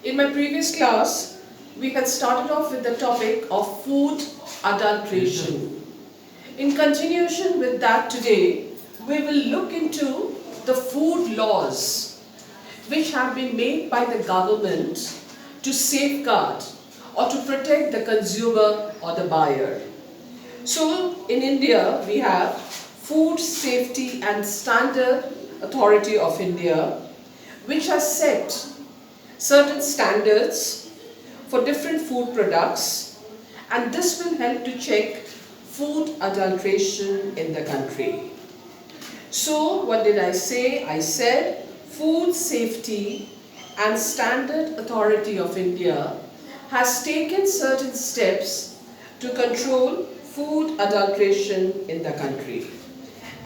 In my previous class, we had started off with the topic of food adulteration. In continuation with that today, we will look into the food laws which have been made by the government to safeguard or to protect the consumer or the buyer. So in India, we have Food Safety and Standard Authority of India, which has set certain standards for different food products, and this will help to check food adulteration in the country. So what did I say? I said Food Safety and Standard Authority of India has taken certain steps to control food adulteration in the country,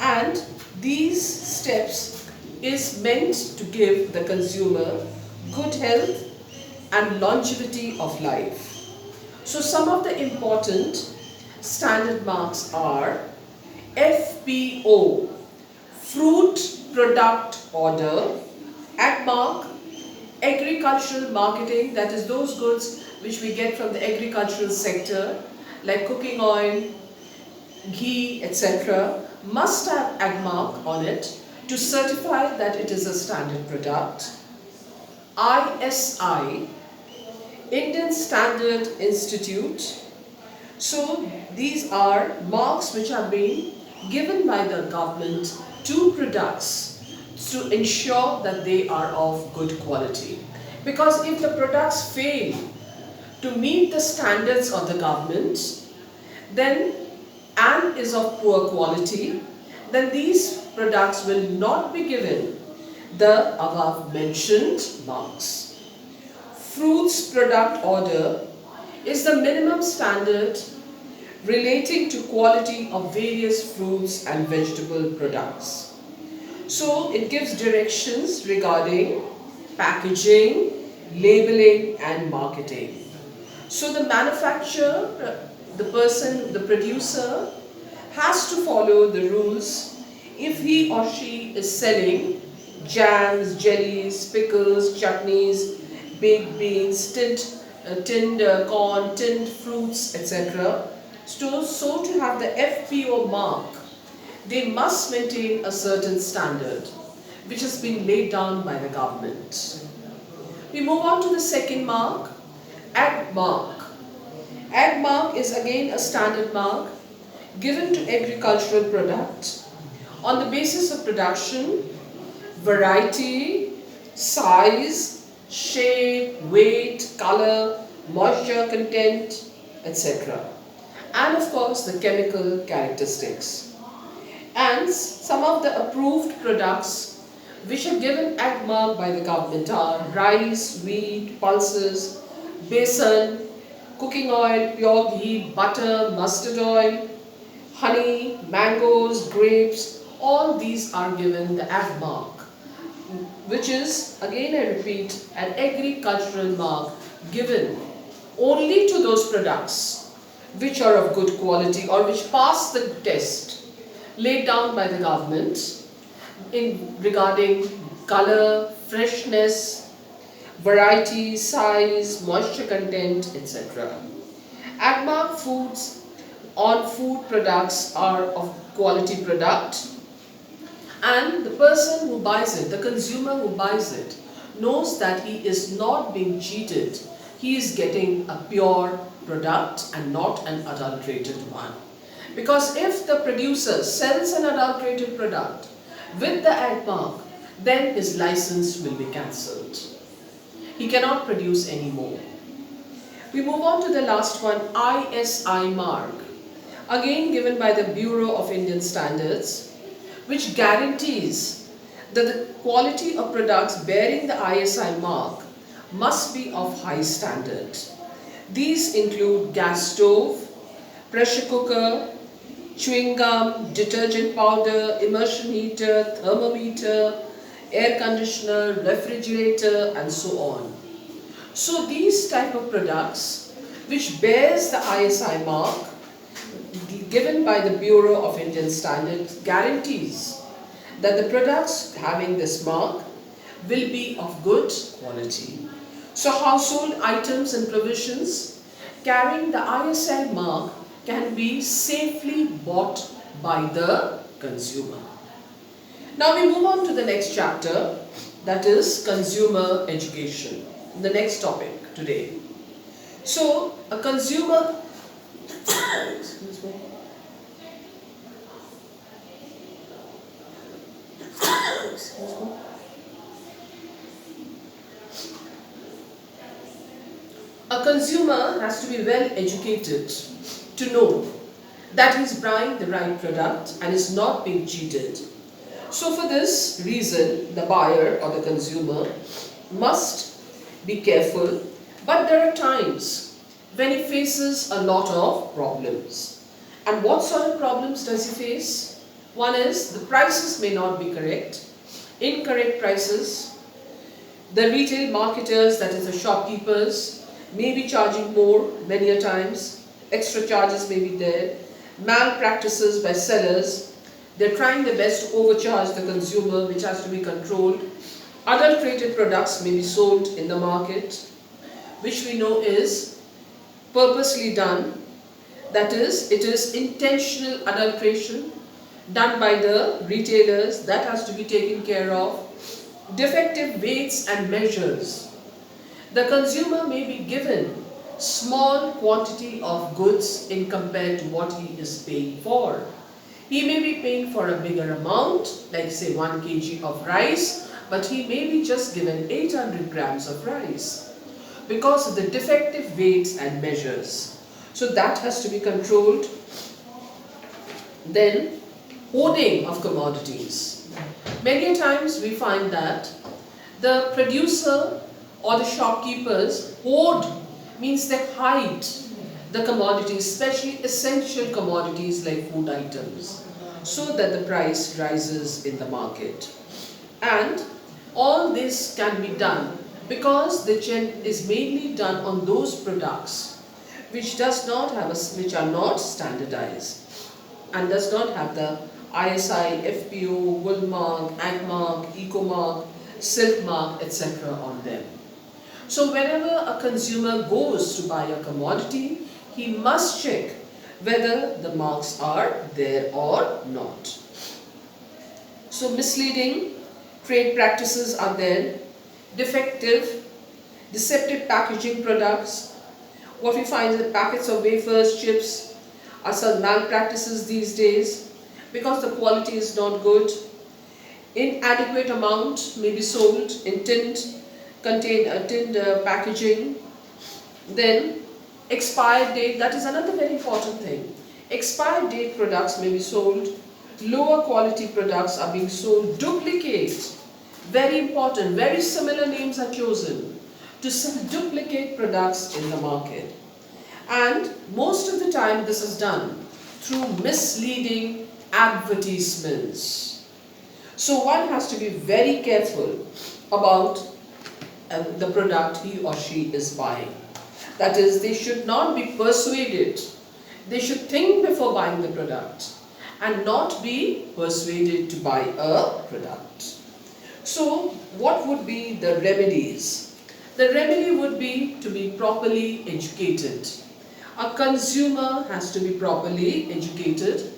and these steps is meant to give the consumer good health and longevity of life. So some of the important standard marks are FPO, Fruit Product Order, AgMark, agricultural marketing, that is those goods which we get from the agricultural sector like cooking oil, ghee, etc. must have AgMark on it to certify that it is a standard product. ISI, Indian Standard Institute. So these are marks which are being given by the government to products to ensure that they are of good quality. Because if the products fail to meet the standards of the government, then and is of poor quality, then these products will not be given the above mentioned marks. Fruits Product Order is the minimum standard relating to quality of various fruits and vegetable products. So it gives directions regarding packaging, labeling and marketing. So the manufacturer, the producer has to follow the rules if he or she is selling jams, jellies, pickles, chutneys, baked beans, tinned corn, tinned fruits, etc. So to have the FPO mark, they must maintain a certain standard which has been laid down by the government. We move on to the second mark, AgMark. AgMark is again a standard mark given to agricultural products on the basis of production, variety, size, shape, weight, color, moisture content, etc. And of course the chemical characteristics. And some of the approved products which are given AgMark by the government are rice, wheat, pulses, besan, cooking oil, pure ghee, butter, mustard oil, honey, mangoes, grapes, all these are given the AgMark, which is, again I repeat, an agricultural mark given only to those products which are of good quality or which pass the test laid down by the government in regarding color, freshness, variety, size, moisture content, etc. AgMark foods on food products are of quality product, and the person who buys it, the consumer who buys it, knows that he is not being cheated. He is getting a pure product and not an adulterated one. Because if the producer sells an adulterated product with the AgMark, then his license will be cancelled. He cannot produce any more. We move on to the last one, ISI mark, again given by the Bureau of Indian Standards, which guarantees that the quality of products bearing the ISI mark must be of high standard. These include gas stove, pressure cooker, chewing gum, detergent powder, immersion heater, thermometer, air conditioner, refrigerator, and so on. So these type of products which bears the ISI mark given by the Bureau of Indian Standards guarantees that the products having this mark will be of good quality. So household items and provisions carrying the ISI mark can be safely bought by the consumer. Now we move on to the next chapter, that is consumer education, the next topic today. So a consumer excuse me. Excuse me. A consumer has to be well educated to know that he's buying the right product and is not being cheated. So for this reason, the buyer or the consumer must be careful, but there are times when he faces a lot of problems. And what sort of problems does he face? One is the prices may not be correct, incorrect prices. The retail marketers, that is the shopkeepers, may be charging more many a times. Extra charges may be there. Malpractices by sellers. They're trying their best to overcharge the consumer, which has to be controlled. Adulterated products may be sold in the market, which we know is purposely done. That is, it is intentional adulteration done by the retailers. That has to be taken care of. Defective weights and measures. The consumer may be given small quantity of goods in compared to what he is paying for. He may be paying for a bigger amount, like say 1 kg of rice, but he may be just given 800 grams of rice because of the defective weights and measures. So that has to be controlled. Then, hoarding of commodities. Many times we find that the producer or the shopkeepers hoard, means they hide the commodities, especially essential commodities like food items, so that the price rises in the market. And all this can be done because the trend is mainly done on those products which which are not standardized and does not have the ISI, FPO, wool mark, ag mark, eco mark, silk mark, etc. on them. So whenever a consumer goes to buy a commodity, he must check whether the marks are there or not. So misleading trade practices are there, defective, deceptive packaging products. What we find is that packets of wafers, chips are some malpractices these days because the quality is not good. Inadequate amount may be sold in tinned packaging. Then expired date, that is another very important thing. Expired date products may be sold. Lower quality products are being sold. Duplicate, very important, very similar names are chosen to duplicate products in the market. And most of the time this is done through misleading advertisements. So one has to be very careful about the product he or she is buying. That is, they should not be persuaded. They should think before buying the product and not be persuaded to buy a product. So what would be the remedies? The remedy would be to be properly educated. A consumer has to be properly educated,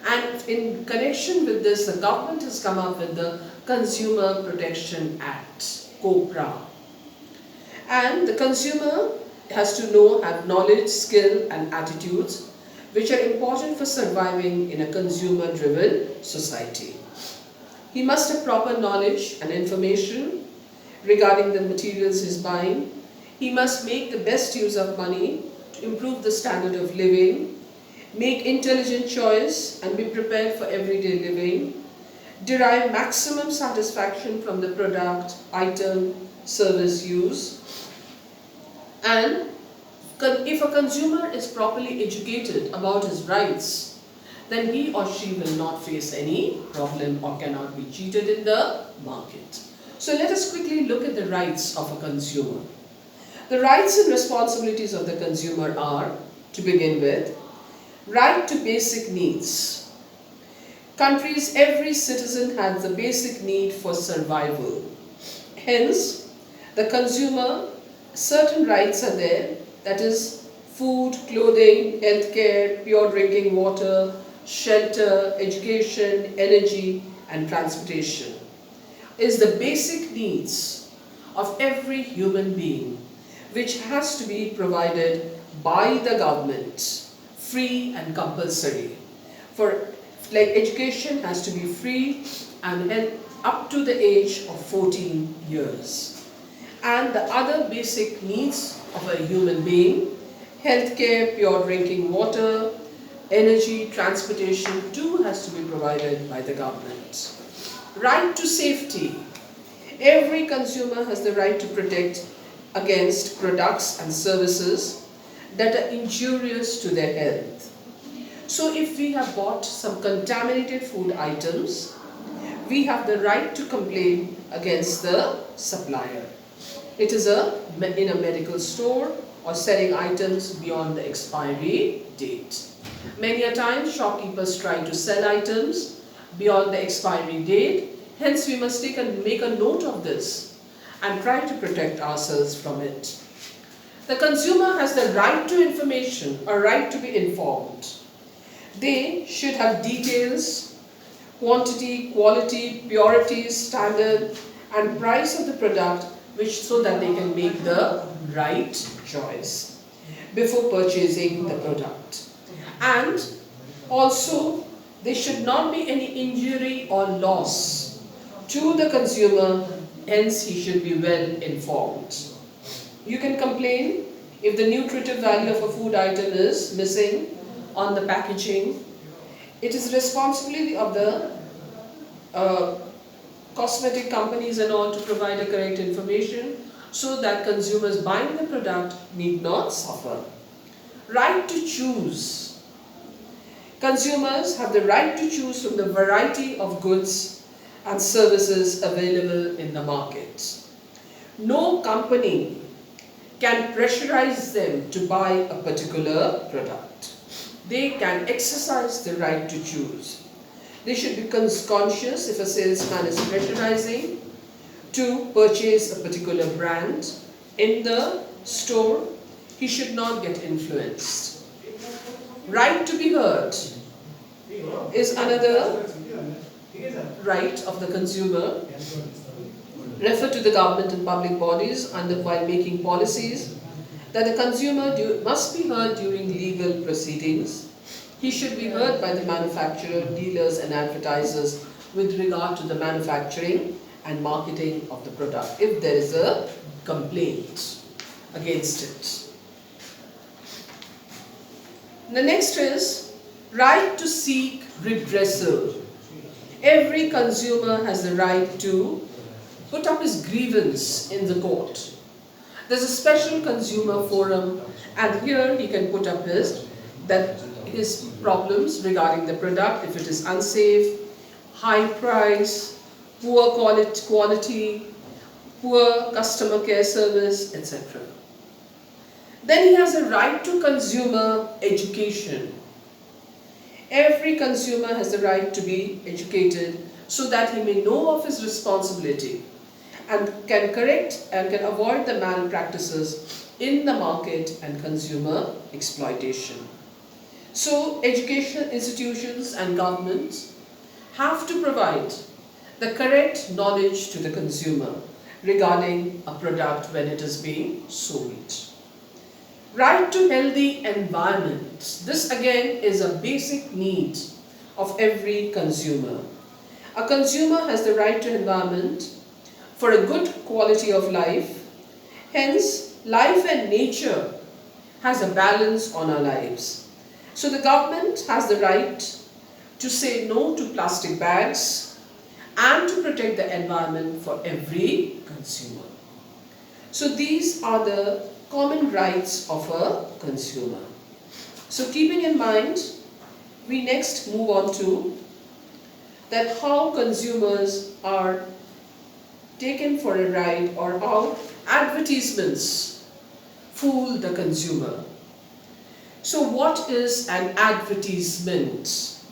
and in connection with this, the government has come up with the Consumer Protection Act, COPRA. And the consumer has to have knowledge, skill and attitudes which are important for surviving in a consumer-driven society. He must have proper knowledge and information regarding the materials he's buying. He must make the best use of money to improve the standard of living, make intelligent choice and be prepared for everyday living, derive maximum satisfaction from the product, item, service use. And if a consumer is properly educated about his rights, then he or she will not face any problem or cannot be cheated in the market. So let us quickly look at the rights of a consumer. The rights and responsibilities of the consumer are, to begin with, right to basic needs. Countries, every citizen has the basic need for survival. Hence, the consumer certain rights are there, that is food, clothing, healthcare, pure drinking water, shelter, education, energy and transportation is the basic needs of every human being, which has to be provided by the government, free and compulsory. For like education has to be free and up to the age of 14 years. And the other basic needs of a human being, healthcare, pure drinking water, energy, transportation too has to be provided by the government. Right to safety. Every consumer has the right to protect against products and services that are injurious to their health. So if we have bought some contaminated food items, we have the right to complain against the supplier. It is in a medical store or selling items beyond the expiry date. Many a time shopkeepers try to sell items beyond the expiry date, hence we must make a note of this and try to protect ourselves from it. The consumer has the right to information, a right to be informed. They should have details, quantity, quality, purity, standard and price of the product so that they can make the right choice before purchasing the product. And also there should not be any injury or loss to the consumer, hence he should be well informed. You can complain if the nutritive value of a food item is missing on the packaging. It is responsibility of the cosmetic companies and all to provide a correct information so that consumers buying the product need not suffer. Right to choose. Consumers have the right to choose from the variety of goods and services available in the market. No company can pressurize them to buy a particular product. They can exercise the right to choose. They should be conscious if a salesman is pressurizing to purchase a particular brand in the store, he should not get influenced. Right to be heard is another right of the consumer. Refer to the government and public bodies while making policies that the consumer must be heard during legal proceedings. He should be heard by the manufacturer, dealers and advertisers with regard to the manufacturing and marketing of the product if there is a complaint against it. The next is right to seek redressal. Every consumer has the right to put up his grievance in the court. There's a special consumer forum and here he can put up his problems regarding the product, if it is unsafe, high price, poor quality, poor customer care service, etc. Then he has a right to consumer education. Every consumer has the right to be educated so that he may know of his responsibility and can correct and can avoid the malpractices in the market and consumer exploitation. So educational institutions and governments have to provide the correct knowledge to the consumer regarding a product when it is being sold. Right to healthy environment. This again is a basic need of every consumer. A consumer has the right to environment for a good quality of life. Hence, life and nature has a balance on our lives. So the government has the right to say no to plastic bags and to protect the environment for every consumer. So these are the common rights of a consumer. So keeping in mind, we next move on to that how consumers are taken for a ride or how advertisements fool the consumer. So what is an advertisement?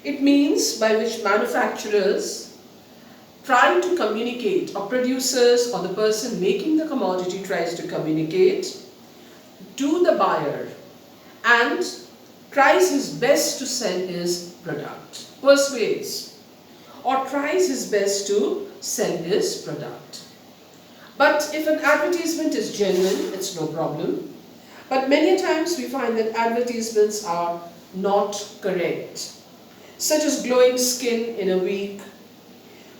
It means by which manufacturers trying to communicate, or producers or the person making the commodity tries to communicate to the buyer and tries his best to sell his product, persuades or tries his best to sell his product. But if an advertisement is genuine, it's no problem. But many times we find that advertisements are not correct, such as glowing skin in a week,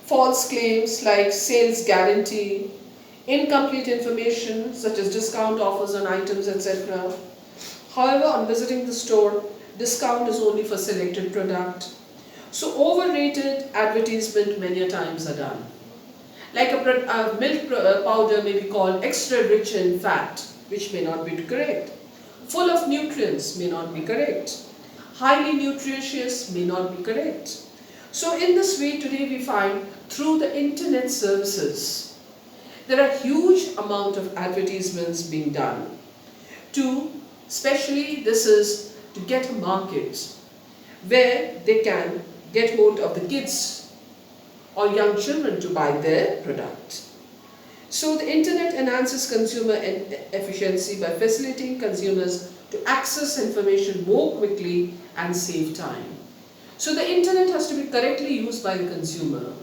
false claims like sales guarantee, incomplete information such as discount offers on items, etc. However, on visiting the store, discount is only for selected product. So overrated advertisement many a times are done. Like a milk powder may be called extra rich in fat, which may not be correct. Full of nutrients may not be correct. Highly nutritious may not be correct. So in this way today we find through the internet services, there are huge amount of advertisements being done to, especially this is to get a market where they can get hold of the kids or young children to buy their product. So the internet enhances consumer efficiency by facilitating consumers to access information more quickly and save time. So the internet has to be correctly used by the consumer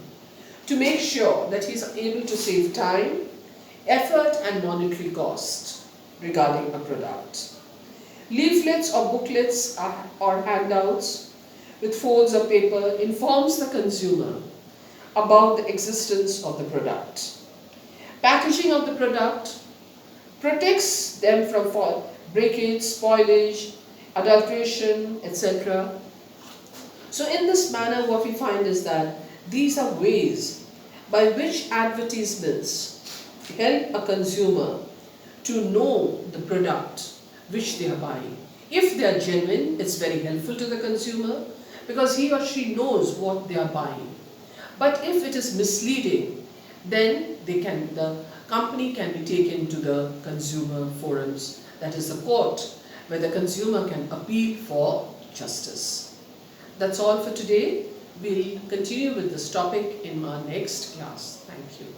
to make sure that he is able to save time, effort and monetary cost regarding a product. Leaflets or booklets or handouts with folds of paper informs the consumer about the existence of the product. Packaging of the product protects them from breakage, spoilage, adulteration, etc. So in this manner what we find is that these are ways by which advertisements help a consumer to know the product which they are buying. If they are genuine, it's very helpful to the consumer because he or she knows what they are buying. But if it is misleading, then the company can be taken to the consumer forums, that is the court, where the consumer can appeal for justice. That's all for today. We'll continue with this topic in our next class. Thank you.